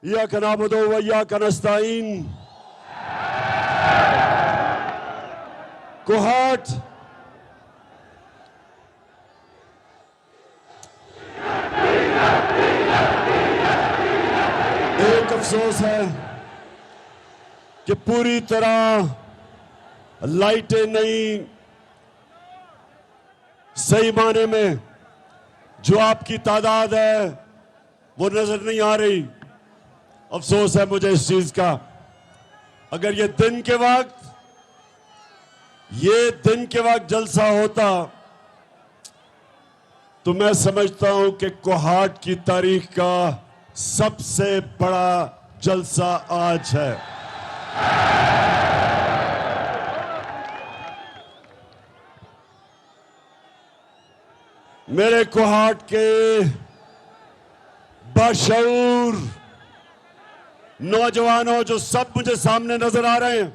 इय्याका नअबुदु व इय्याका नस्तईन। कोहाट एक अफसोस है कि पूरी तरह लाइटें नहीं, सही माने में जो आपकी तादाद है वो नजर नहीं आ रही। अफसोस है मुझे इस चीज का। अगर ये दिन के वक्त जलसा होता तो मैं समझता हूं कि कोहाट की तारीख का सबसे बड़ा जलसा आज है। मेरे कोहाट के बाशऊर नौजवानों जो सब मुझे सामने नजर आ रहे हैं,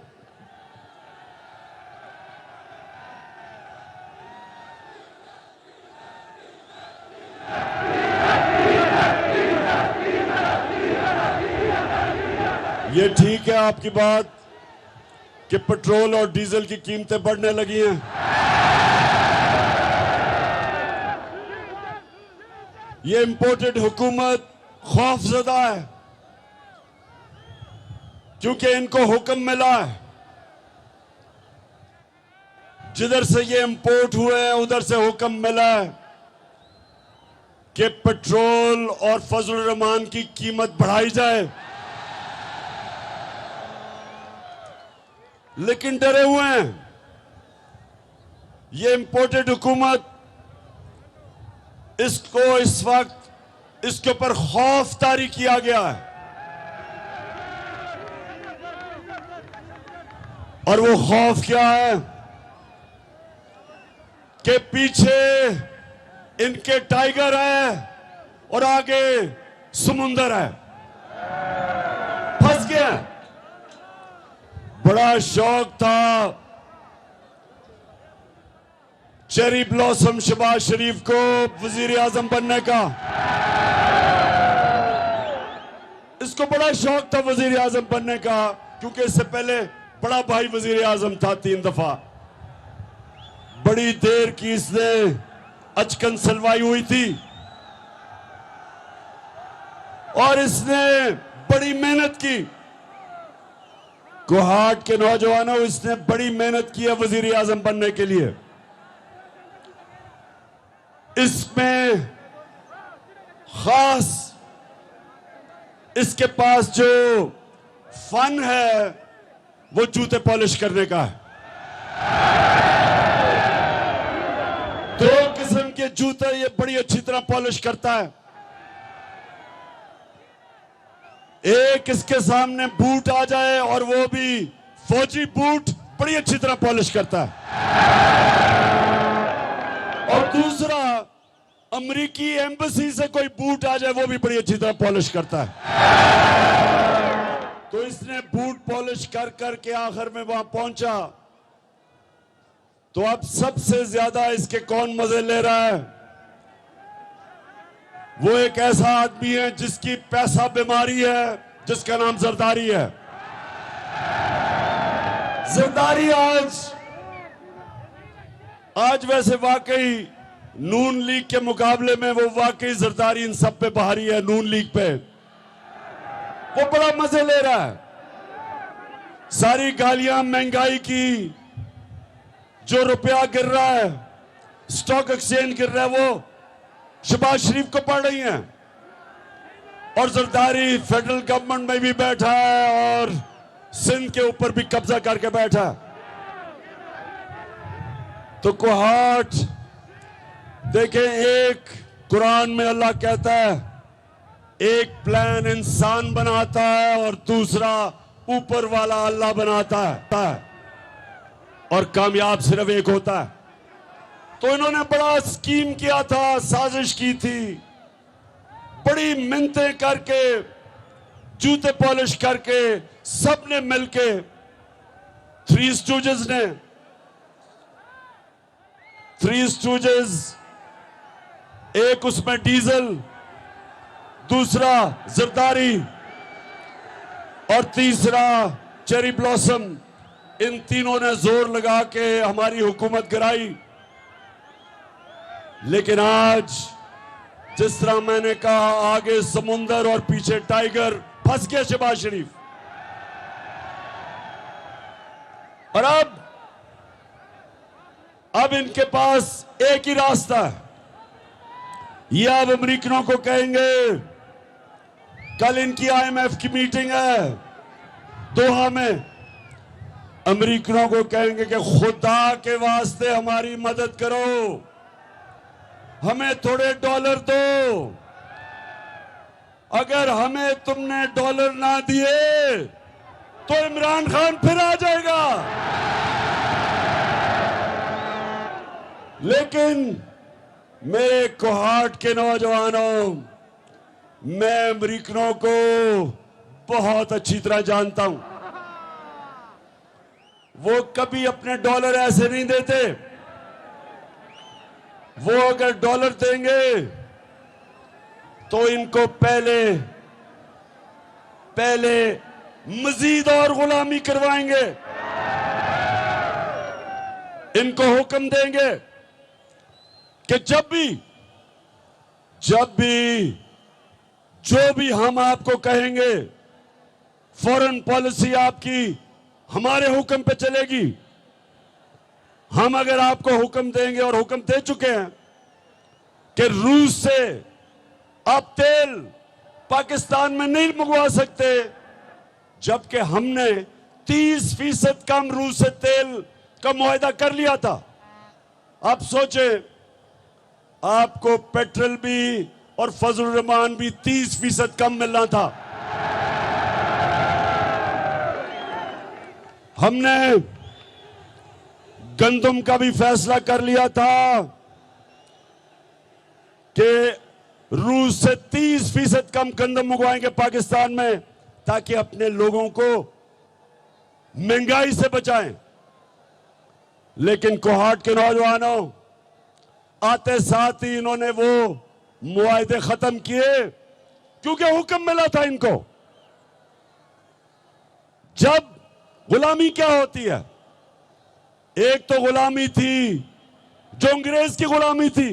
ये ठीक है आपकी बात कि पेट्रोल और डीजल की कीमतें बढ़ने लगी हैं। ये इंपोर्टेड हुकूमत खौफजदा है क्योंकि इनको हुक्म मिला है, जिधर से ये इंपोर्ट हुए हैं उधर से हुक्म मिला है कि पेट्रोल और फजल रहमान की कीमत बढ़ाई जाए, लेकिन डरे हुए हैं। ये इंपोर्टेड हुकूमत इसको इस वक्त इसके ऊपर खौफ तारी किया गया है और वो खौफ क्या है कि पीछे इनके टाइगर है और आगे समुंदर है, फंस गया। बड़ा शौक था चेरी ब्लॉसम शहबाज शरीफ को वजीर आजम बनने का। इसको बड़ा शौक था वजीर आजम बनने का क्योंकि इससे पहले बड़ा भाई वजीर आजम था 3 दफा। बड़ी देर की इसने अचकन सलवाई हुई थी और इसने बड़ी मेहनत की। कोहाट के नौजवानों, इसने बड़ी मेहनत की है वजीर आजम बनने के लिए। इसमें खास इसके पास जो फन है वो जूते पॉलिश करने का है। 2 किस्म के जूते ये बड़ी अच्छी तरह पॉलिश करता है। एक इसके सामने बूट आ जाए और वो भी फौजी बूट बड़ी अच्छी तरह पॉलिश करता है, और दूसरा अमेरिकी एम्बेसी से कोई बूट आ जाए वो भी बड़ी अच्छी तरह पॉलिश करता है। तो इसने बूट पॉलिश कर करके आखिर में वहां पहुंचा। तो अब सबसे ज्यादा इसके कौन मजे ले रहा है? वो एक ऐसा आदमी है जिसकी पैसा बीमारी है, जिसका नाम जरदारी है। जरदारी आज वैसे वाकई नून लीग के मुकाबले में वो वाकई जरदारी इन सब पे भारी है। नून लीग पे वो बड़ा मजे ले रहा है। सारी गालियां महंगाई की, जो रुपया गिर रहा है, स्टॉक एक्सचेंज गिर रहा है, वो शहबाज शरीफ को पड़ रही हैं। और जरदारी फेडरल गवर्नमेंट में भी बैठा है और सिंध के ऊपर भी कब्जा करके बैठा है। तो कोहाट देखें, एक कुरान में अल्लाह कहता है एक प्लान इंसान बनाता है और दूसरा ऊपर वाला अल्लाह बनाता है, और कामयाब सिर्फ एक होता है। तो इन्होंने बड़ा स्कीम किया था, साजिश की थी, बड़ी मिन्नतें करके, जूते पॉलिश करके, सबने मिलके, 3 स्टूजेस ने, 3 स्टूजेस, एक उसमें डीजल, दूसरा जरदारी और तीसरा चेरी ब्लॉसम। इन तीनों ने जोर लगा के हमारी हुकूमत गिराई। लेकिन आज जिस तरह मैंने कहा, आगे समुंदर और पीछे टाइगर, फंस गया शहबाज शरीफ। और अब इनके पास एक ही रास्ता है। ये अब अमेरिकनों को कहेंगे, कल इनकी IMF की मीटिंग है दोहा में, अमेरिकनों को कहेंगे कि खुदा के वास्ते हमारी मदद करो, हमें थोड़े डॉलर दो। अगर हमें तुमने डॉलर ना दिए तो इमरान खान फिर आ जाएगा। लेकिन मेरे कोहाट के नौजवानों, मैं अमेरिकनों को बहुत अच्छी तरह जानता हूं। वो कभी अपने डॉलर ऐसे नहीं देते। वो अगर डॉलर देंगे तो इनको पहले मजीद और गुलामी करवाएंगे। इनको हुक्म देंगे कि जब भी जो भी हम आपको कहेंगे, फॉरेन पॉलिसी आपकी हमारे हुक्म पे चलेगी। हम अगर आपको हुक्म देंगे, और हुक्म दे चुके हैं, कि रूस से आप तेल पाकिस्तान में नहीं मंगवा सकते, जबकि हमने 30% कम रूस से तेल का मुआहदा कर लिया था। आप सोचे, आपको पेट्रोल भी और फजल रहमान भी 30% कम मिलना था। हमने गंदम का भी फैसला कर लिया था कि रूस से 30% कम गंदम मंगवाएंगे पाकिस्तान में, ताकि अपने लोगों को महंगाई से बचाएं। लेकिन कोहाट के नौजवानों, आते साथ ही इन्होंने वो मुआहदे खत्म किए, क्योंकि हुक्म मिला था इनको। जब गुलामी क्या होती है, एक तो गुलामी थी जो अंग्रेज की गुलामी थी,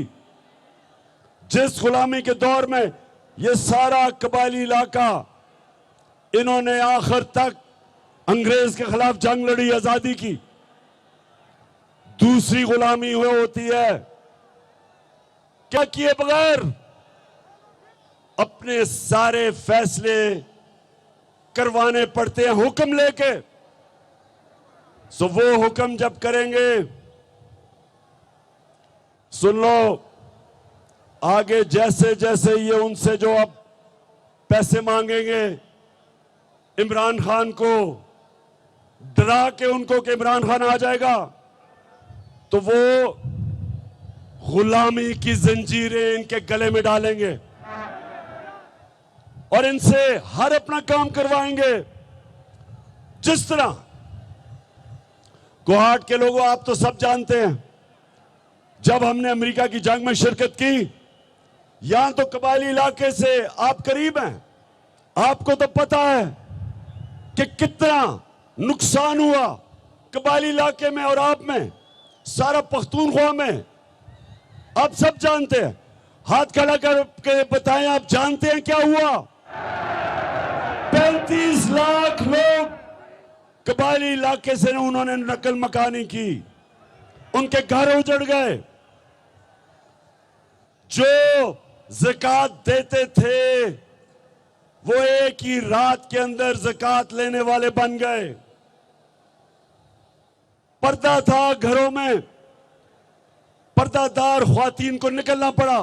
जिस गुलामी के दौर में ये सारा कबायली इलाका इन्होंने आखिर तक अंग्रेज के खिलाफ जंग लड़ी, आजादी की। दूसरी गुलामी हुई होती है क्या किए बगैर अपने सारे फैसले करवाने पड़ते हैं हुक्म लेके। सो वो हुक्म जब करेंगे, सुन लो, आगे जैसे जैसे ये उनसे जो अब पैसे मांगेंगे, इमरान खान को डरा के उनको कि इमरान खान आ जाएगा, तो वो गुलामी की जंजीरें इनके गले में डालेंगे और इनसे हर अपना काम करवाएंगे। जिस तरह कोहाट के लोगों, आप तो सब जानते हैं, जब हमने अमेरिका की जंग में शिरकत की, यहां तो कबायली इलाके से आप करीब हैं, आपको तो पता है कि कितना नुकसान हुआ कबायली इलाके में और आप में, सारा पख्तूनख्वा में। आप सब जानते हैं, हाथ खड़ा करके बताएं, आप जानते हैं क्या हुआ? 35 लाख लोग कबायली इलाके से उन्होंने नकल मकानी की, उनके घर उजड़ गए। जो ज़कात देते थे वो एक ही रात के अंदर ज़कात लेने वाले बन गए। पर्दा था घरों में, पर्दादार ख्वातीन को निकलना पड़ा,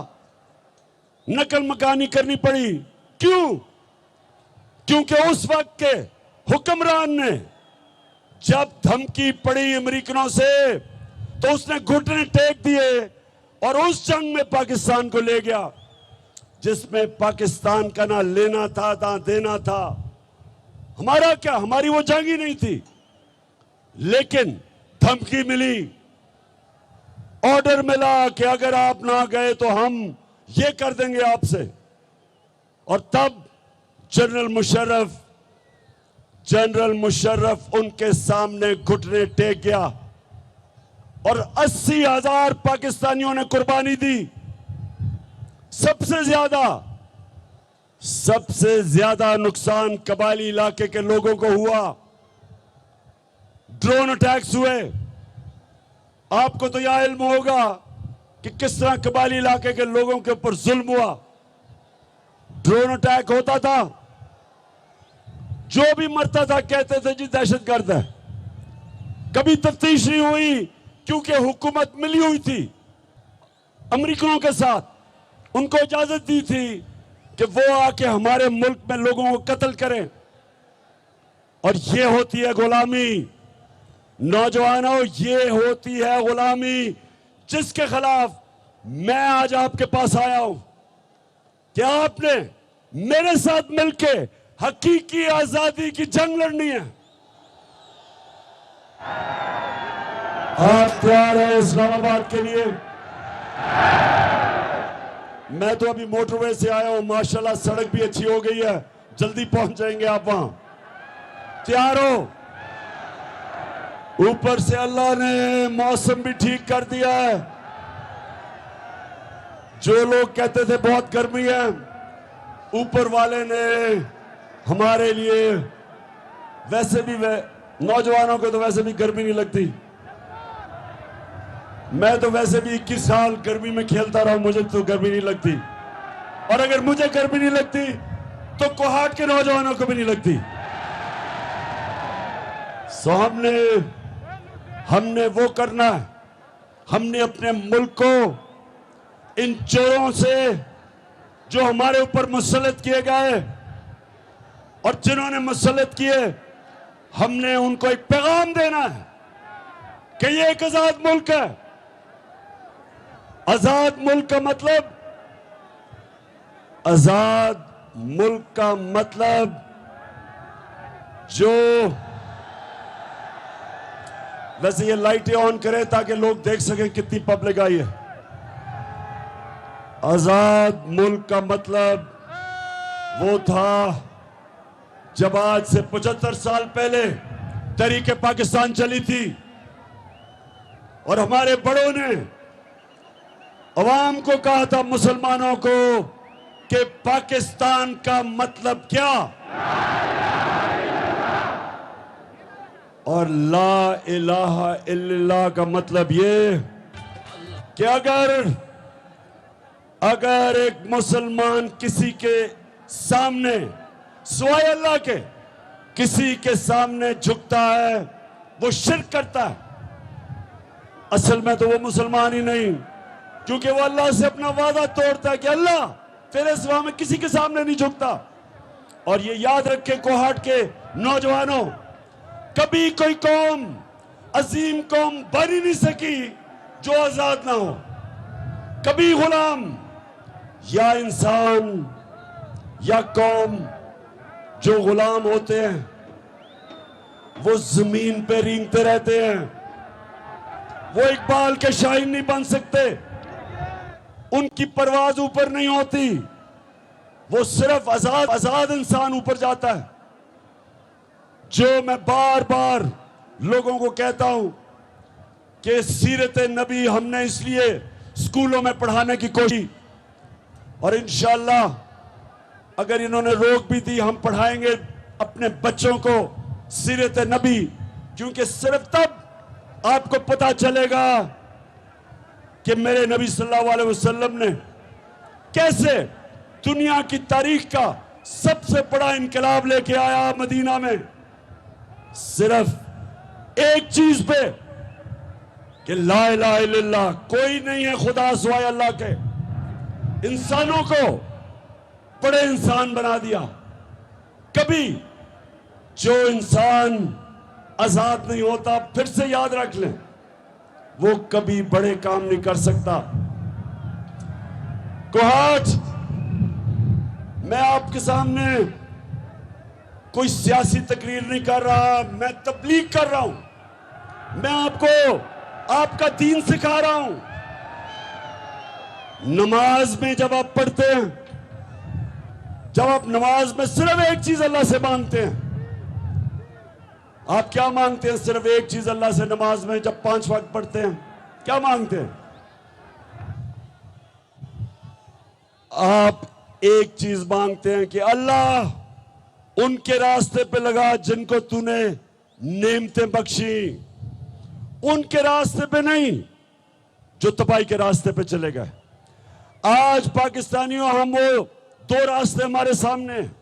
नकल मकानी करनी पड़ी। क्यों? क्योंकि उस वक्त के हुक्मरान ने जब धमकी पड़ी अमेरिकनों से, तो उसने घुटने टेक दिए और उस जंग में पाकिस्तान को ले गया, जिसमें पाकिस्तान का ना लेना था ना देना था। हमारा क्या, हमारी वो जंग ही नहीं थी, लेकिन धमकी मिली, ऑर्डर मिला कि अगर आप ना गए तो हम ये कर देंगे आपसे। और तब जनरल मुशर्रफ जनरल मुशर्रफ उनके सामने घुटने टेक गया और 80,000 पाकिस्तानियों ने कुर्बानी दी। सबसे ज्यादा नुकसान कबायली इलाके के लोगों को हुआ। ड्रोन अटैक्स हुए। आपको तो यह इल्म होगा कि किस तरह कबायली इलाके के लोगों के ऊपर जुल्म हुआ। ड्रोन अटैक होता था, जो भी मरता था कहते थे जी दहशतगर्द है। कभी तफ्तीश नहीं हुई क्योंकि हुकूमत मिली हुई थी अमेरिकनों के साथ, उनको इजाजत दी थी कि वो आके हमारे मुल्क में लोगों को कत्ल करें। और ये होती है गुलामी। नौजवानों, ये होती है गुलामी जिसके खिलाफ मैं आज आपके पास आया हूं। क्या आपने मेरे साथ मिलकर हकीकी आजादी की जंग लड़नी है? आप तैयार हैं इस्लामाबाद के लिए? मैं तो अभी मोटरवे से आया हूं, माशाल्लाह सड़क भी अच्छी हो गई है, जल्दी पहुंच जाएंगे आप वहां। तैयार हो? ऊपर से अल्लाह ने मौसम भी ठीक कर दिया है। जो लोग कहते थे बहुत गर्मी है, ऊपर वाले ने हमारे लिए, वैसे भी नौजवानों को तो वैसे भी गर्मी नहीं लगती। मैं तो वैसे भी 21 साल गर्मी में खेलता रहा हूं, मुझे तो गर्मी नहीं लगती। और अगर मुझे गर्मी नहीं लगती तो कोहाट के नौजवानों को भी नहीं लगती। सो हमने वो करना है। हमने अपने मुल्क को इन चोरों से जो हमारे ऊपर मुसल्लत किए गए और जिन्होंने मुसल्लत किए, हमने उनको एक पैगाम देना है कि ये एक आजाद मुल्क है। आजाद मुल्क का मतलब, आजाद मुल्क का मतलब जो, वैसे ये लाइटें ऑन करें ताकि लोग देख सकें कितनी पब्लिक आई है। आजाद मुल्क का मतलब वो था जब आज से 75 साल पहले तहरीक पाकिस्तान चली थी और हमारे बड़ों ने अवाम को कहा था, मुसलमानों को, कि पाकिस्तान का मतलब क्या, और ला इलाहा इल्लल्लाह का मतलब ये कि अगर एक मुसलमान किसी के सामने सिवाय अल्लाह के किसी के सामने झुकता है, वो शिर्क करता है। असल में तो वो मुसलमान ही नहीं, क्योंकि वो अल्लाह से अपना वादा तोड़ता है कि अल्लाह तेरे सिवा में किसी के सामने नहीं झुकता। और ये याद रखे कोहाट के नौजवानों, कभी कोई कौम, अजीम कौम बन ही नहीं सकी जो आजाद ना हो। कभी गुलाम या इंसान या कौम जो गुलाम होते हैं वो जमीन पे रेंगते रहते हैं, वो इकबाल के शायर नहीं बन सकते, उनकी परवाज ऊपर नहीं होती, वो सिर्फ आजाद इंसान ऊपर जाता है। जो मैं बार बार लोगों को कहता हूं कि सीरत नबी हमने इसलिए स्कूलों में पढ़ाने की कोशिश, और इंशाअल्लाह अगर इन्होंने रोक भी दी, हम पढ़ाएंगे अपने बच्चों को सीरत नबी, क्योंकि सिर्फ तब आपको पता चलेगा कि मेरे नबी सल्लल्लाहु अलैहि वसल्लम ने कैसे दुनिया की तारीख का सबसे बड़ा इनकलाब लेके आया मदीना में, सिर्फ एक चीज पे कि ला इलाहा इल्लल्लाह, कोई नहीं है खुदा सिवाय अल्लाह के। इंसानों को बड़े इंसान बना दिया। कभी जो इंसान आजाद नहीं होता, फिर से याद रख लें, वो कभी बड़े काम नहीं कर सकता। कोहाट, मैं आपके सामने कोई सियासी तकरीर नहीं कर रहा, मैं तबलीग कर रहा हूं। मैं आपको आपका दीन सिखा रहा हूं। नमाज में जब आप पढ़ते हैं, जब आप नमाज में सिर्फ एक चीज अल्लाह से मांगते हैं, आप क्या मांगते हैं? सिर्फ एक चीज अल्लाह से नमाज में जब 5 वक्त पढ़ते हैं, क्या मांगते हैं? आप एक चीज मांगते हैं कि अल्लाह उनके रास्ते पे लगा जिनको तूने नेमतें बख्शी, उनके रास्ते पे नहीं जो तबाही के रास्ते पे चले गए। आज पाकिस्तानियों, हम वो 2 रास्ते हमारे सामने हैं।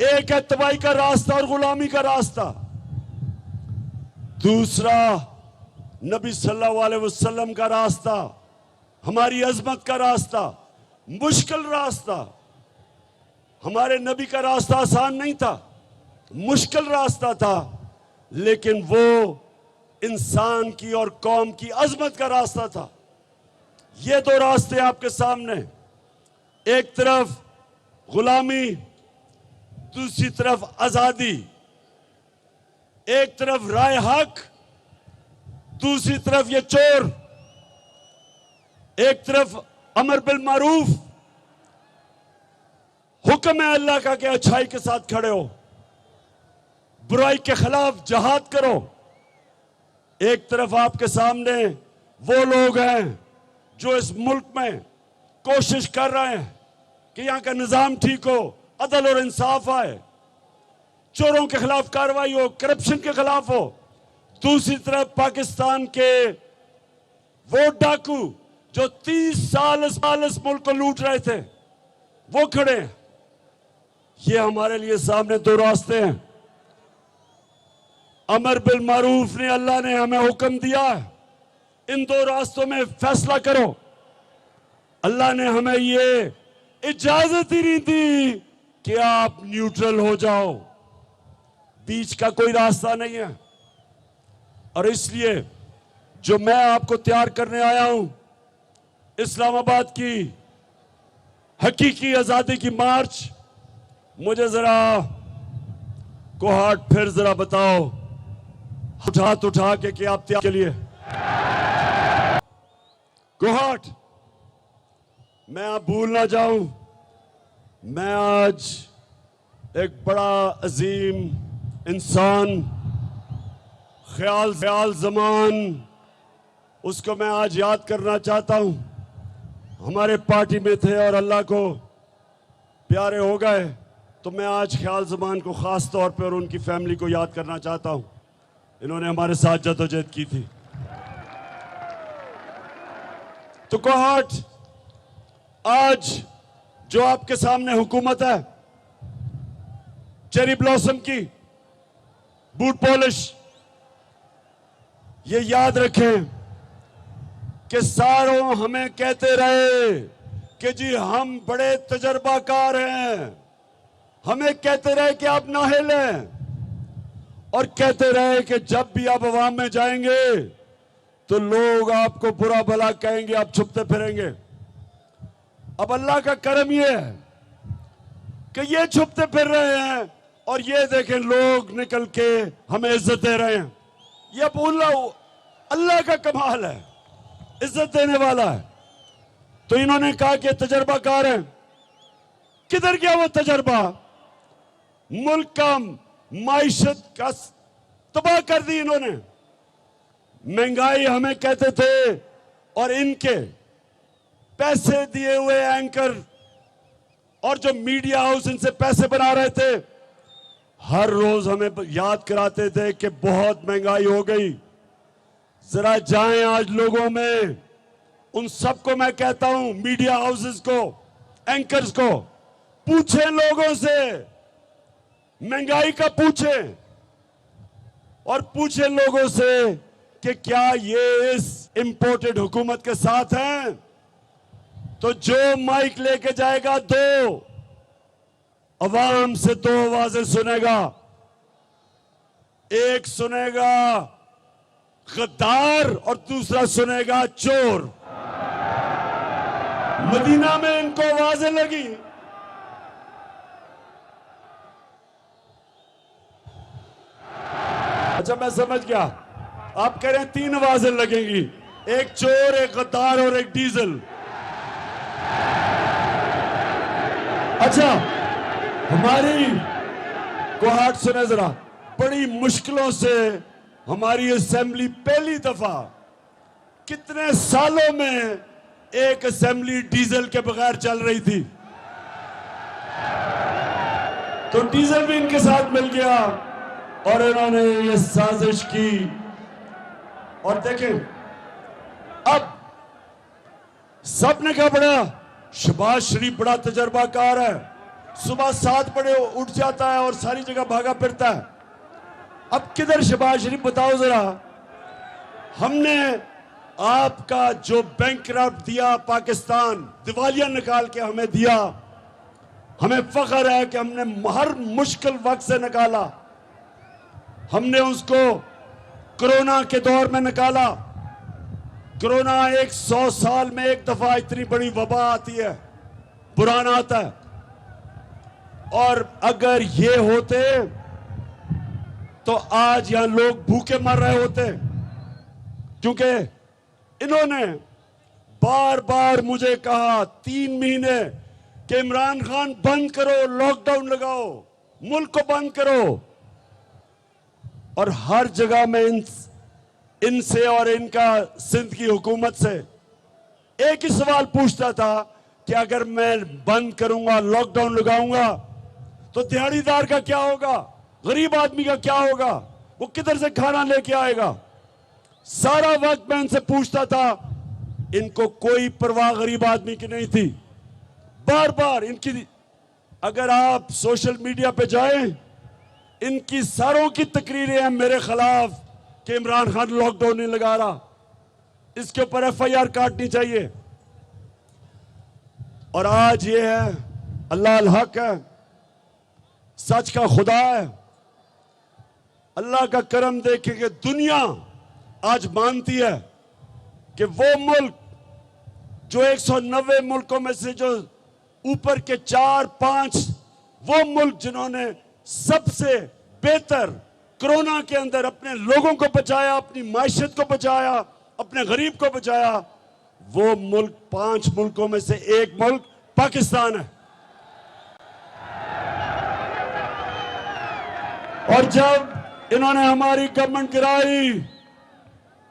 एक है तबाही का रास्ता और गुलामी का रास्ता, दूसरा नबी सल्लल्लाहु अलैहि वसल्लम का रास्ता, हमारी अजमत का रास्ता, मुश्किल रास्ता। हमारे नबी का रास्ता आसान नहीं था, मुश्किल रास्ता था, लेकिन वो इंसान की और कौम की अजमत का रास्ता था। ये 2 रास्ते आपके सामने, एक तरफ गुलामी, दूसरी तरफ आजादी। एक तरफ राय हक, दूसरी तरफ ये चोर। एक तरफ अमर बिल मारूफ, हुक्म है अल्लाह का कि अच्छाई के साथ खड़े हो, बुराई के खिलाफ जहाद करो। एक तरफ आपके सामने वो लोग हैं जो इस मुल्क में कोशिश कर रहे हैं कि यहां का निजाम ठीक हो, अदल और इंसाफ आए, चोरों के खिलाफ कार्रवाई हो, करप्शन के खिलाफ हो। दूसरी तरफ पाकिस्तान के वो डाकू जो 30 साल इस मुल्क को लूट रहे थे, वो खड़े हैं। ये हमारे लिए सामने 2 रास्ते हैं। अमर बिल मारूफ ने, अल्लाह ने हमें हुक्म दिया, इन 2 रास्तों में फैसला करो। अल्लाह ने हमें ये इजाजत ही नहीं दी कि आप न्यूट्रल हो जाओ, बीच का कोई रास्ता नहीं है। और इसलिए जो मैं आपको तैयार करने आया हूं, इस्लामाबाद की हकीकी आजादी की मार्च, मुझे जरा कोहाट फिर जरा बताओ, उठा के कि आप तैयार के लिए कोहाट। मैं आप भूल ना जाऊं, मैं आज एक बड़ा अजीम इंसान, ख्याल जमान, उसको मैं आज याद करना चाहता हूं। हमारे पार्टी में थे और अल्लाह को प्यारे हो गए, तो मैं आज ख्याल जमान को खास तौर पे और उनकी फैमिली को याद करना चाहता हूं। इन्होंने हमारे साथ जदोजहद की थी। तो कोहाट, आज जो आपके सामने हुकूमत है, चेरी ब्लॉसम की, बूट पॉलिश, ये याद रखें कि सारों हमें कहते रहे कि जी हम बड़े तजर्बाकार हैं, हमें कहते रहे कि आप नाहिल हैं, और कहते रहे कि जब भी आप अवाम में जाएंगे तो लोग आपको बुरा भला कहेंगे, आप छुपते फिरेंगे। अब अल्लाह का करम ये है कि ये छुपते फिर रहे हैं और ये देखें लोग निकल के हमें इज्जत दे रहे हैं। ये अब अल्लाह का कमाल है, इज्जत देने वाला है। तो इन्होंने कहा कि तजर्बाकार हैं। किधर गया वो तजर्बा? मुल्क का माइशत का तबाह कर दी इन्होंने। महंगाई हमें कहते थे, और इनके पैसे दिए हुए एंकर और जो मीडिया हाउस इनसे पैसे बना रहे थे, हर रोज हमें याद कराते थे कि बहुत महंगाई हो गई। जरा जाएं आज लोगों में, उन सबको मैं कहता हूं, मीडिया हाउसेस को, एंकर्स को, पूछें लोगों से, महंगाई का पूछें, और पूछें लोगों से कि क्या ये इस इंपोर्टेड हुकूमत के साथ हैं। तो जो माइक लेके जाएगा, 2 अवाम से 2 आवाजें सुनेगा। एक सुनेगा गद्दार और दूसरा सुनेगा चोर। मदीना में इनको आवाजें लगी। अच्छा, मैं समझ गया, आप कह रहे हैं 3 आवाजें लगेंगी, एक चोर, एक गद्दार और एक डीजल। अच्छा, हमारी कोहाट सुने जरा, बड़ी मुश्किलों से हमारी असेंबली पहली दफा कितने सालों में एक असेंबली डीजल के बगैर चल रही थी, तो डीजल भी इनके साथ मिल गया और इन्होंने ये साजिश की। और देखें, अब सबने क्या पढ़ा, शहबाज शरीफ बड़ा तजर्बाकार है, सुबह 7 बजे उठ जाता है और सारी जगह भागा फिरता है। अब किधर शहबाज शरीफ, बताओ जरा। हमने आपका जो बैंकरप्ट दिया, पाकिस्तान दिवालिया निकाल के हमें दिया, हमें फख्र है कि हमने हर मुश्किल वक्त से निकाला। हमने उसको कोरोना के दौर में निकाला। कोरोना 100 साल में एक दफा इतनी बड़ी वबा आती है, बुरान आता है। और अगर ये होते तो आज यहां लोग भूखे मर रहे होते, क्योंकि इन्होंने बार बार मुझे कहा 3 महीने कि इमरान खान बंद करो, लॉकडाउन लगाओ, मुल्क को बंद करो। और हर जगह में इनसे और इनका सिंध की हुकूमत से एक ही सवाल पूछता था कि अगर मैं बंद करूंगा, लॉकडाउन लगाऊंगा, तो दिहाड़ीदार का क्या होगा, गरीब आदमी का क्या होगा, वो किधर से खाना लेके आएगा। सारा वक्त मैं इनसे पूछता था, इनको कोई परवाह गरीब आदमी की नहीं थी। बार बार इनकी, अगर आप सोशल मीडिया पे जाएं, इनकी सारों की तकरीरें हैं मेरे खिलाफ कि इमरान खान लॉकडाउन नहीं लगा रहा, इसके ऊपर FIR काटनी चाहिए। और आज ये है, अल्लाह अल हक है, सच का खुदा है। अल्लाह का करम देखे कि दुनिया आज मानती है कि वो मुल्क जो 190 मुल्कों में से जो ऊपर के 4-5 वो मुल्क जिन्होंने सबसे बेहतर कोरोना के अंदर अपने लोगों को बचाया, अपनी मायशत को बचाया, अपने गरीब को बचाया, वो मुल्क 5 मुल्कों में से एक मुल्क पाकिस्तान है। और जब इन्होंने हमारी गवर्नमेंट गिराई,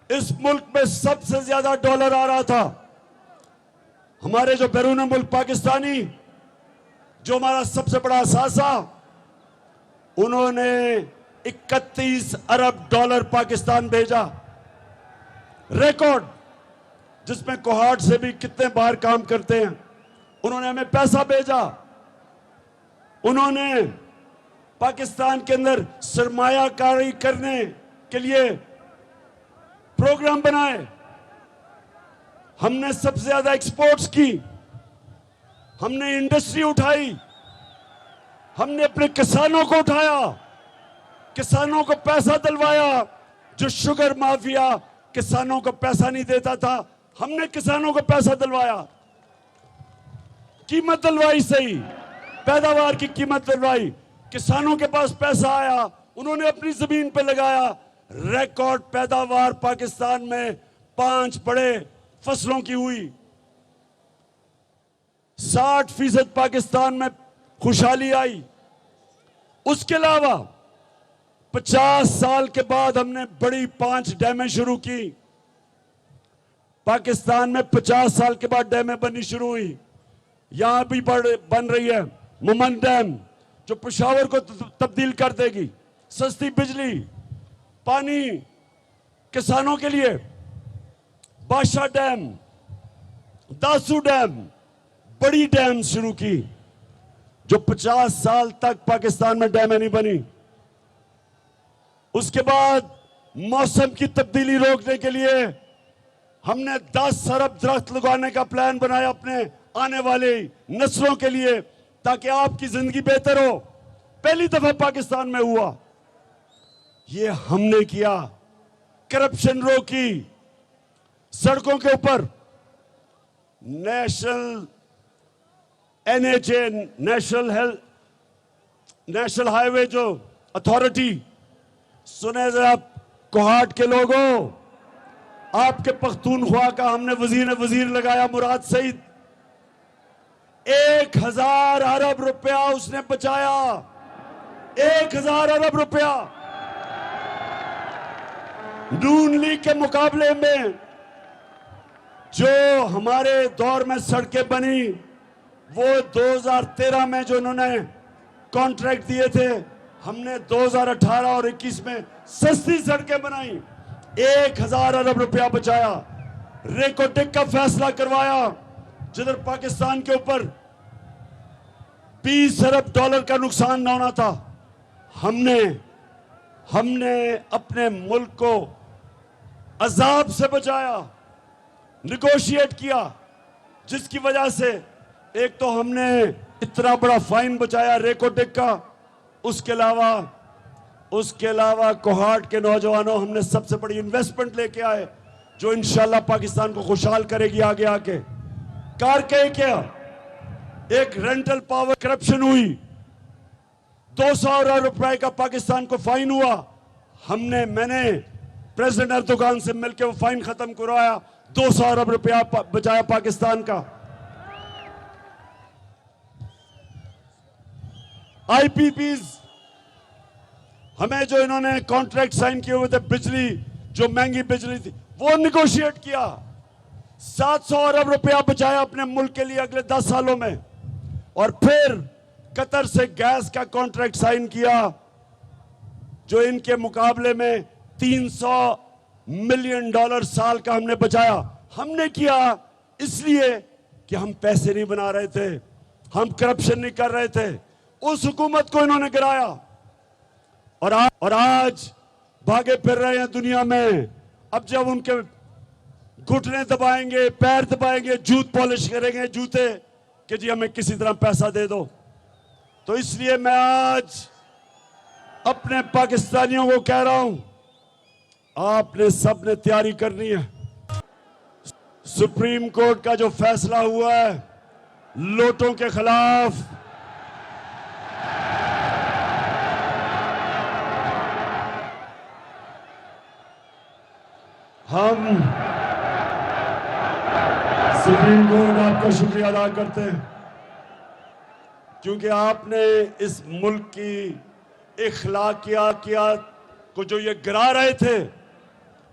इस मुल्क में सबसे ज्यादा डॉलर आ रहा था। हमारे जो बैरून मुल्क पाकिस्तानी, जो हमारा सबसे बड़ा असासा, उन्होंने 31 अरब डॉलर पाकिस्तान भेजा, रिकॉर्ड, जिसमें कोहाट से भी कितने बाहर काम करते हैं। उन्होंने हमें पैसा भेजा, उन्होंने पाकिस्तान के अंदर सरमायाकारी करने के लिए प्रोग्राम बनाए। हमने सबसे ज्यादा एक्सपोर्ट्स की, हमने इंडस्ट्री उठाई, हमने अपने किसानों को उठाया, किसानों को पैसा दिलवाया। जो शुगर माफिया किसानों को पैसा नहीं देता था, हमने किसानों को पैसा दिलवाया, कीमत दिलवाई, सही पैदावार की कीमत दिलवाई, किसानों के पास पैसा आया, उन्होंने अपनी जमीन पे लगाया। रिकॉर्ड पैदावार पाकिस्तान में 5 बड़े फसलों की हुई। 60% पाकिस्तान में खुशहाली आई। उसके अलावा 50 साल के बाद हमने बड़ी 5 डैमें शुरू की। पाकिस्तान में 50 साल के बाद डैमें बननी शुरू हुई। यहां भी बन रही है मुमन डैम, जो पेशावर को तब्दील कर देगी। सस्ती बिजली, पानी किसानों के लिए। बादशाह डैम, दासू डैम, बड़ी डैम शुरू की, जो 50 साल तक पाकिस्तान में डैमें नहीं बनी। उसके बाद मौसम की तब्दीली रोकने के लिए हमने 10 अरब दरख्त लगाने का प्लान बनाया अपने आने वाले नस्लों के लिए, ताकि आपकी जिंदगी बेहतर हो। पहली दफा पाकिस्तान में हुआ। ये हमने किया। करप्शन रोकी, सड़कों के ऊपर नेशनल NHA, नेशनल हाईवे जो अथॉरिटी, सुने जरा कोहाट के लोगों, आपके पख्तूनख्वा का हमने वजीर लगाया मुराद सईद। 1000 अरब रुपया उसने बचाया, 1000 अरब रुपया। नून लीग के मुकाबले में जो हमारे दौर में सड़कें बनी, वो 2013 में जो उन्होंने कॉन्ट्रैक्ट दिए थे, हमने 2018 और 21 में सस्ती सड़कें बनाई, 1000 अरब रुपया बचाया, रेकोटिक का फैसला करवाया, जिधर पाकिस्तान के ऊपर 20 अरब डॉलर का नुकसान न होना था। हमने अपने मुल्क को अजाब से बचाया, निगोशिएट किया, जिसकी वजह से एक तो हमने इतना बड़ा फाइन बचाया रेकोटिक का, उसके अलावा कोहाट के नौजवानों, हमने सबसे बड़ी इन्वेस्टमेंट लेके आए जो इंशाल्लाह पाकिस्तान को खुशहाल करेगी आगे आके। कारके क्या, एक रेंटल पावर करप्शन हुई, 200 अरब रुपए का पाकिस्तान को फाइन हुआ, मैंने प्रेसिडेंट अर्दोगान से मिलकर वो फाइन खत्म करवाया, 200 अरब रुपया बचाया पाकिस्तान का। आईपीपीज, हमें जो इन्होंने कॉन्ट्रैक्ट साइन किए हुए थे, बिजली जो महंगी बिजली थी, वो निगोशिएट किया, 700 अरब रुपया बचाया अपने मुल्क के लिए अगले 10 सालों में। और फिर कतर से गैस का कॉन्ट्रैक्ट साइन किया, जो इनके मुकाबले में 300 मिलियन डॉलर साल का हमने बचाया। हमने किया इसलिए कि हम पैसे नहीं बना रहे थे, हम करप्शन नहीं कर रहे थे, उस हुकूमत को इन्होंने गिराया। और आज भागे फिर रहे हैं दुनिया में। अब जब उनके घुटने दबाएंगे, पैर दबाएंगे, जूत पॉलिश करेंगे जूते कि जी हमें किसी तरह पैसा दे दो। तो इसलिए मैं आज अपने पाकिस्तानियों को कह रहा हूं, आपने सबने तैयारी करनी है। सुप्रीम कोर्ट का जो फैसला हुआ है लोटों के खिलाफ, हम सुप्रीम कोर्ट आपका शुक्रिया अदा करते हैं, क्योंकि आपने इस मुल्क की इखलाकियात को जो ये गिरा रहे थे,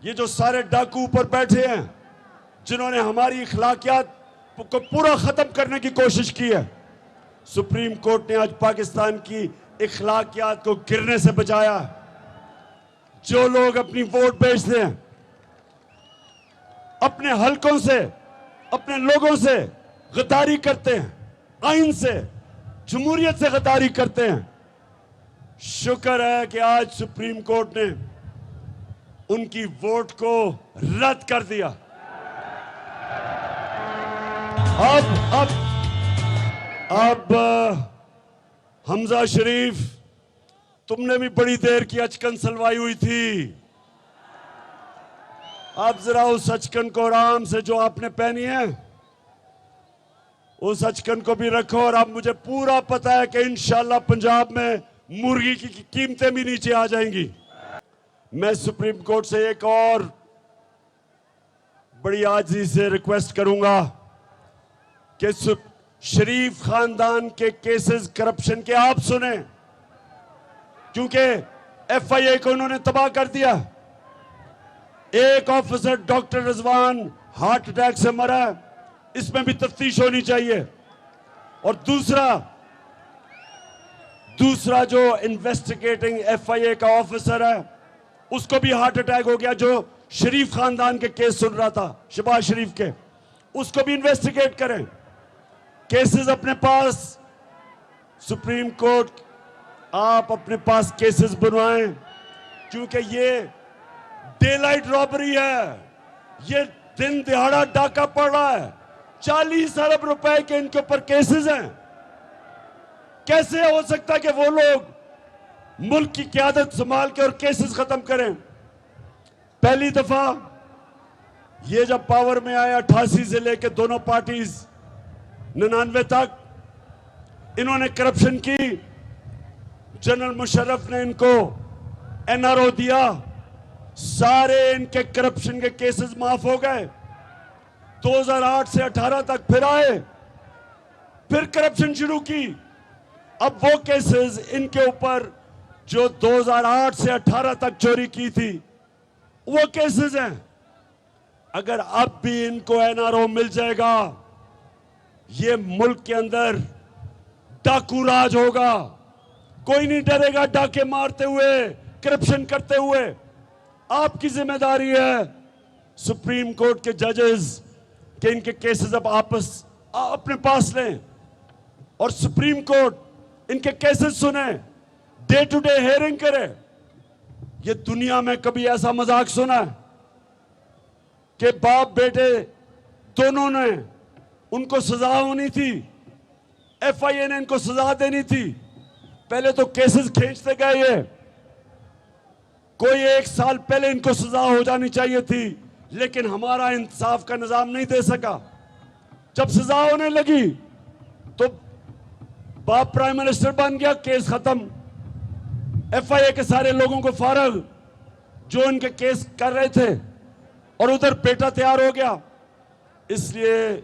ये जो सारे डाकू ऊपर बैठे हैं जिन्होंने हमारी इखलाकियात को पूरा खत्म करने की कोशिश की है, सुप्रीम कोर्ट ने आज पाकिस्तान की इखलाकियात को गिरने से बचाया। जो लोग अपनी वोट बेचते हैं, अपने हलकों से, अपने लोगों से गद्दारी करते हैं, आइन से, जमहूरियत से गद्दारी करते हैं, शुक्र है कि आज सुप्रीम कोर्ट ने उनकी वोट को रद्द कर दिया। अब हमजा शरीफ, तुमने भी बड़ी देर की अचकन सलवाई हुई थी, आप जरा उस अचकन को आराम से जो आपने पहनी है उस अचकन को भी रखो। और अब मुझे पूरा पता है कि इंशाल्लाह पंजाब में मुर्गी की कीमतें भी नीचे आ जाएंगी। मैं सुप्रीम कोर्ट से एक और बड़ी आजिज़ी से रिक्वेस्ट करूंगा कि शरीफ खानदान के केसेस करप्शन के आप सुने, क्योंकि एफआईए को उन्होंने तबाह कर दिया। एक officer doctor Rizwan heart attack से मरा, इसमें भी तफ्तीश होनी चाहिए। और दूसरा जो इन्वेस्टिगेटिंग एफआईए का ऑफिसर है, उसको भी हार्ट अटैक हो गया, जो शरीफ खानदान के केस सुन रहा था, शहबाज शरीफ के, उसको भी इन्वेस्टिगेट करें। केसेस अपने पास, सुप्रीम कोर्ट आप अपने पास केसेस बनवाएं, क्योंकि ये डे लाइट रॉबरी है, ये दिन दिहाड़ा डाका पड़ रहा है, 40 अरब रुपए के इनके ऊपर केसेस हैं। कैसे हो सकता है कि वो लोग मुल्क की क़यादत संभाल के और केसेस खत्म करें? पहली दफा ये जब पावर में आया 88 से लेकर दोनों पार्टीज 99 तक, इन्होंने करप्शन की, जनरल मुशर्रफ ने इनको एनआरओ दिया, सारे इनके करप्शन के केसेस माफ हो गए। 2008 से 18 तक फिर आए, फिर करप्शन शुरू की। अब वो केसेस इनके ऊपर जो 2008 से 18 तक चोरी की थी, वो केसेस हैं। अगर अब भी इनको एनआरओ मिल जाएगा, ये मुल्क के अंदर डाकू राज होगा। कोई नहीं डरेगा डाके मारते हुए, करप्शन करते हुए। आपकी जिम्मेदारी है सुप्रीम कोर्ट के जजेस के इनके केसेस अब आपस अपने पास लें और सुप्रीम कोर्ट इनके केसेस सुने, डे टू डे हेयरिंग करे। ये दुनिया में कभी ऐसा मजाक सुना है कि बाप बेटे दोनों ने उनको सजा होनी थी, एफआईए ने इनको सजा देनी थी। पहले तो केसेस खींचते गए, ये कोई 1 साल पहले इनको सजा हो जानी चाहिए थी, लेकिन हमारा इंसाफ का निजाम नहीं दे सका। जब सजा होने लगी तो बाप प्राइम मिनिस्टर बन गया, केस खत्म, एफआईए के सारे लोगों को फारग जो इनके केस कर रहे थे, और उधर बेटा तैयार हो गया। इसलिए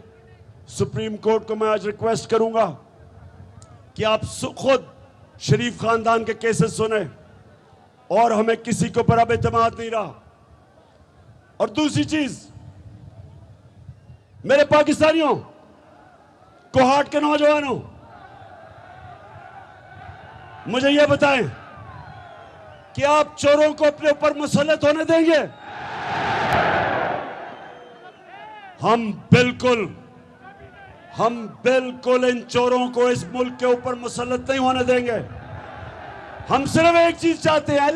सुप्रीम कोर्ट को मैं आज रिक्वेस्ट करूंगा कि आप खुद शरीफ खानदान के केसेस सुने, और हमें किसी के ऊपर अब एतमाद नहीं रहा। और दूसरी चीज, मेरे पाकिस्तानियों, कोहाट के नौजवानों, मुझे यह बताएं कि आप चोरों को अपने ऊपर मुसल्लत होने देंगे? हम बिल्कुल इन चोरों को इस मुल्क के ऊपर मुसल्लत नहीं होने देंगे। हम सिर्फ एक चीज चाहते हैं,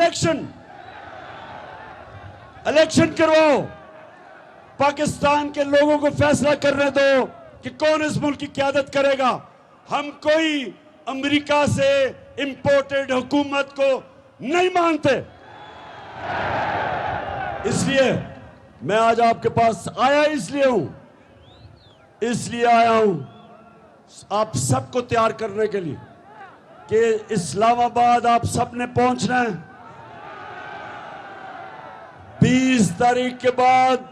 इलेक्शन करवाओ, पाकिस्तान के लोगों को फैसला करने दो कि कौन इस मुल्क की क़यादत करेगा। हम कोई अमेरिका से इंपोर्टेड हुकूमत को नहीं मानते। इसलिए मैं आज आपके पास आया, इसलिए आया हूं आप सबको तैयार करने के लिए कि इस्लामाबाद आप सबने पहुंचना है। 20 तारीख के बाद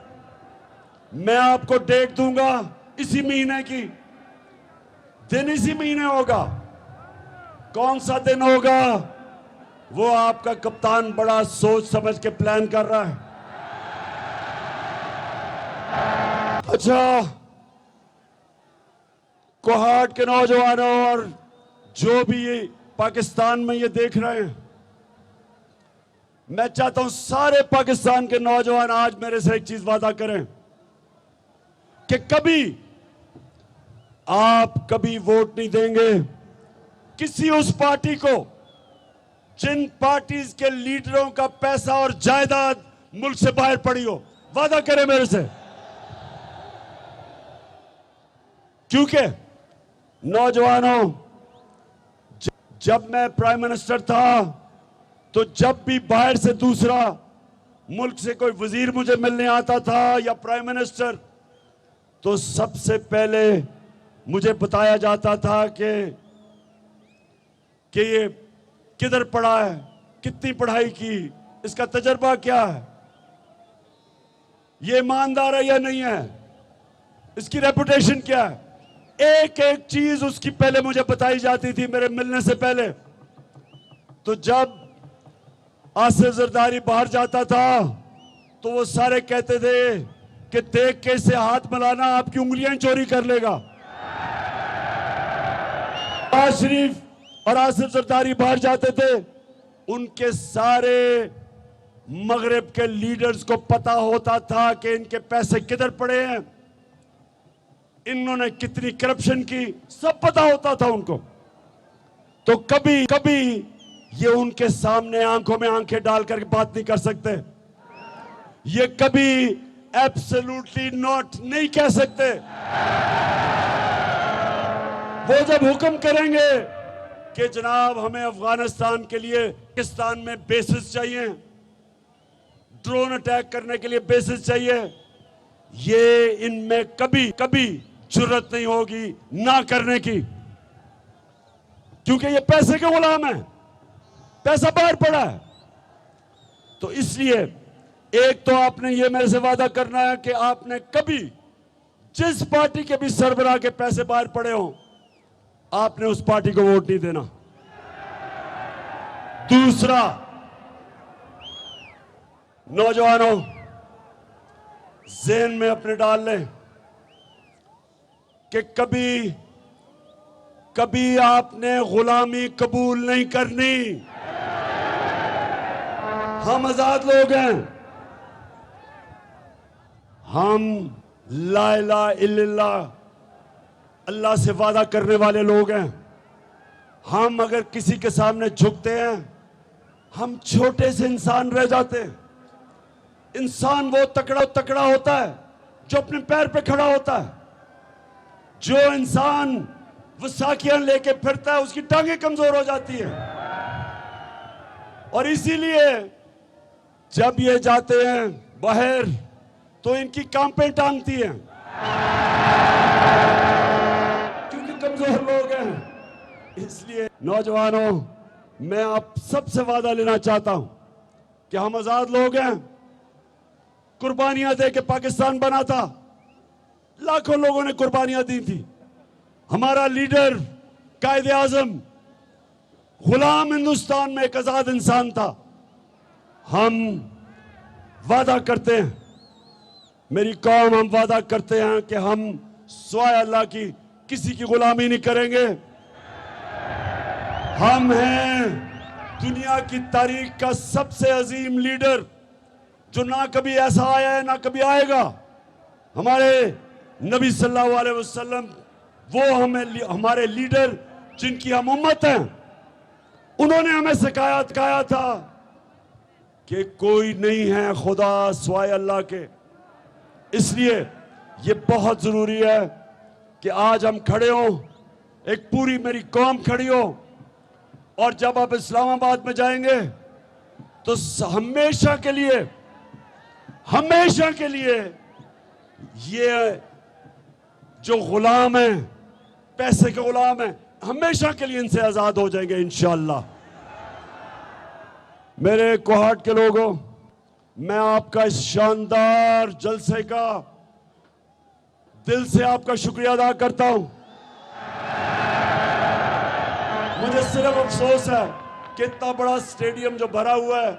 मैं आपको डेट दूंगा, इसी महीने की। दिन इसी महीने होगा, कौन सा दिन होगा वो आपका कप्तान बड़ा सोच समझ के प्लान कर रहा है। अच्छा, कोहाट के नौजवानों और जो भी ये पाकिस्तान में ये देख रहे हैं, मैं चाहता हूं सारे पाकिस्तान के नौजवान आज मेरे से एक चीज वादा करें कि आप कभी वोट नहीं देंगे किसी उस पार्टी को जिन पार्टीज के लीडरों का पैसा और जायदाद मुल्क से बाहर पड़ी हो। वादा करें मेरे से, क्योंकि नौजवानों, जब मैं प्राइम मिनिस्टर था तो जब भी बाहर से दूसरा मुल्क से कोई वजीर मुझे मिलने आता था या प्राइम मिनिस्टर, तो सबसे पहले मुझे बताया जाता था कि ये किधर पढ़ा है, कितनी पढ़ाई की, इसका तजर्बा क्या है, ये ईमानदार है या नहीं है, इसकी रेपुटेशन क्या है। एक एक चीज उसकी पहले मुझे बताई जाती थी मेरे मिलने से पहले। तो जब आसिफ जरदारी बाहर जाता था तो वो सारे कहते थे कि देख के इसे हाथ मिलाना, आपकी उंगलियां चोरी कर लेगा। नवाज शरीफ और आसिफ जरदारी बाहर जाते थे, उनके सारे मगरिब के लीडर्स को पता होता था कि इनके पैसे किधर पड़े हैं, इन्होंने कितनी करप्शन की, सब पता होता था उनको। तो कभी कभी ये उनके सामने आंखों में आंखें डालकर बात नहीं कर सकते, ये कभी एब्सोल्युटली नॉट नहीं कह सकते। वो जब हुक्म करेंगे कि जनाब हमें अफगानिस्तान के लिए पाकिस्तान में बेसिस चाहिए, ड्रोन अटैक करने के लिए बेसिस चाहिए, ये इनमें कभी कभी जुर्रत नहीं होगी ना करने की, क्योंकि ये पैसे के गुलाम हैं, पैसा बाहर पड़ा है। तो इसलिए एक तो आपने ये मेरे से वादा करना है कि आपने कभी जिस पार्टी के भी सरबराह के पैसे बाहर पड़े हों, आपने उस पार्टी को वोट नहीं देना। नौजवानों, ज़हन में अपने डाल लें कि कभी कभी आपने गुलामी कबूल नहीं करनी। हम आजाद लोग हैं। हम ला इलाहा इल्लल्लाह अल्लाह से वादा करने वाले लोग हैं। हम अगर किसी के सामने झुकते हैं, हम छोटे से इंसान रह जाते हैं। इंसान वो तकड़ा होता है जो अपने पैर पे खड़ा होता है। जो इंसान वसाखियां लेके फिरता है, उसकी टांगें कमजोर हो जाती है। और इसीलिए जब ये जाते हैं बाहर तो इनकी कांपें टांगती हैं, क्योंकि कमजोर लोग हैं। इसलिए नौजवानों, मैं आप सबसे वादा लेना चाहता हूं कि हम आजाद लोग हैं। कुर्बानियां दे के पाकिस्तान बना था। लाखों लोगों ने कुर्बानियां दी थी। हमारा लीडर कायदे आजम गुलाम हिंदुस्तान में एक आजाद इंसान था। हम वादा करते हैं, मेरी कौम, हम वादा करते हैं कि हम स्वाय अल्लाह की किसी की गुलामी नहीं करेंगे। हम हैं दुनिया की तारीख का सबसे अजीम लीडर, जो ना कभी ऐसा आया है ना कभी आएगा। हमारे नबी सल्लल्लाहु अलैहि वसल्लम वो हमारे लीडर जिनकी हम उम्मत हैं, उन्होंने हमें सिखाया था कि कोई नहीं है खुदा सिवाय अल्लाह के। इसलिए ये बहुत जरूरी है कि आज हम खड़े हों, एक पूरी मेरी कौम खड़ी हो। और जब आप इस्लामाबाद में जाएंगे तो हमेशा के लिए ये जो गुलाम है, पैसे के गुलाम है, हमेशा के लिए इनसे आजाद हो जाएंगे इंशाअल्लाह। मेरे कोहाट के लोगों, मैं आपका इस शानदार जलसे का दिल से आपका शुक्रिया अदा करता हूं। मुझे सिर्फ अफसोस है कि इतना बड़ा स्टेडियम जो भरा हुआ है,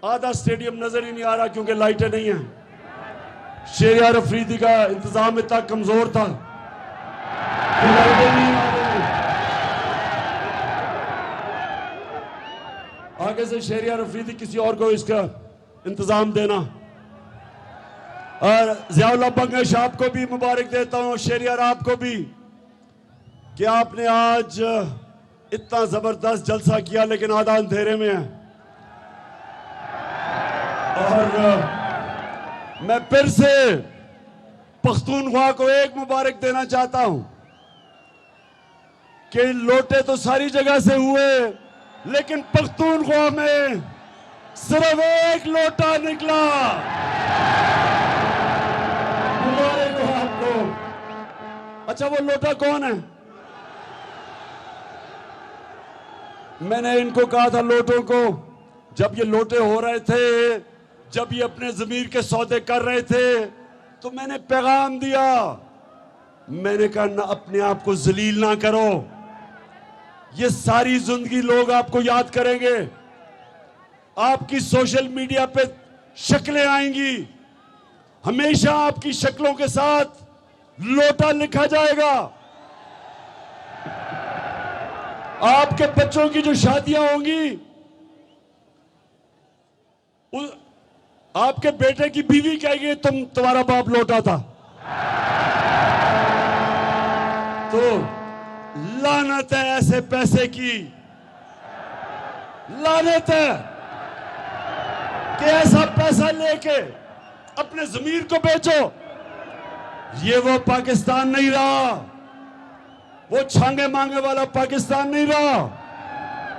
आधा स्टेडियम नजर ही नहीं आ रहा क्योंकि लाइटें नहीं हैं। शहरियार अफरीदी का इंतजाम इतना कमजोर था कि लाइटें नहीं आ रही। आगे से शहरियार अफरीदी किसी और को इसका इंतजाम देना। और ज़ियाउल्लाह बंगश आपको भी मुबारक देता हूं, शहरियार आपको भी, कि आपने आज इतना जबरदस्त जलसा किया, लेकिन आधा अंधेरे में है। और मैं फिर से पख्तूनख्वा को एक मुबारक देना चाहता हूं कि लोटे तो सारी जगह से हुए, लेकिन पख्तूनख्वा में सिर्फ एक लोटा निकला। मुबारक हो आपको। अच्छा, वो लोटा कौन है? मैंने इनको कहा था, लोटों को, जब ये लोटे हो रहे थे, जब ये अपने ज़मीर के सौदे कर रहे थे, तो मैंने पैगाम दिया। मैंने कहा, ना अपने आप को जलील ना करो। ये सारी जिंदगी लोग आपको याद करेंगे। आपकी सोशल मीडिया पे शक्लें आएंगी, हमेशा आपकी शक्लों के साथ लोटा लिखा जाएगा। आपके बच्चों की जो शादियां होंगी, आपके बेटे की बीवी कहेगी तुम्हारा बाप लोटा था। तो लानत है ऐसे पैसे की, लानत है कि ऐसा पैसा लेके अपने जमीर को बेचो। ये वो पाकिस्तान नहीं रहा, वो छांगे मांगे वाला पाकिस्तान नहीं रहा।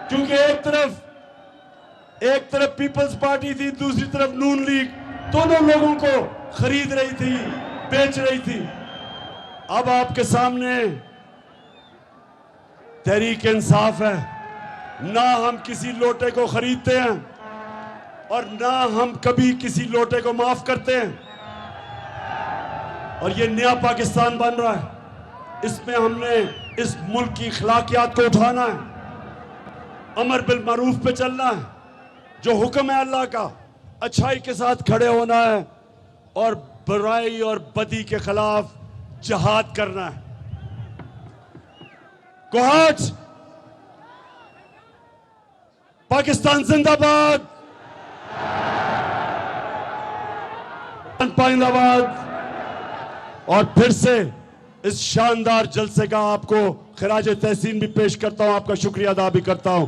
क्योंकि एक तरफ पीपल्स पार्टी थी, दूसरी तरफ नून लीग, दोनों लोगों को खरीद रही थी, बेच रही थी। अब आपके सामने तहरीक इंसाफ है। ना हम किसी लोटे को खरीदते हैं और ना हम कभी किसी लोटे को माफ करते हैं। और ये नया पाकिस्तान बन रहा है, इसमें हमने इस मुल्क की अखलाकियात को उठाना है, अमर बिल मारूफ पे चलना है। जो हुक्म है अल्लाह का अच्छाई के साथ खड़े होना है और बुराई और बदी के खिलाफ जिहाद करना है। कोहाट, पाकिस्तान जिंदाबाद, जिंदाबाद। और फिर से इस शानदार जलसे का आपको खिराज तहसीन भी पेश करता हूं, आपका शुक्रिया अदा भी करता हूं।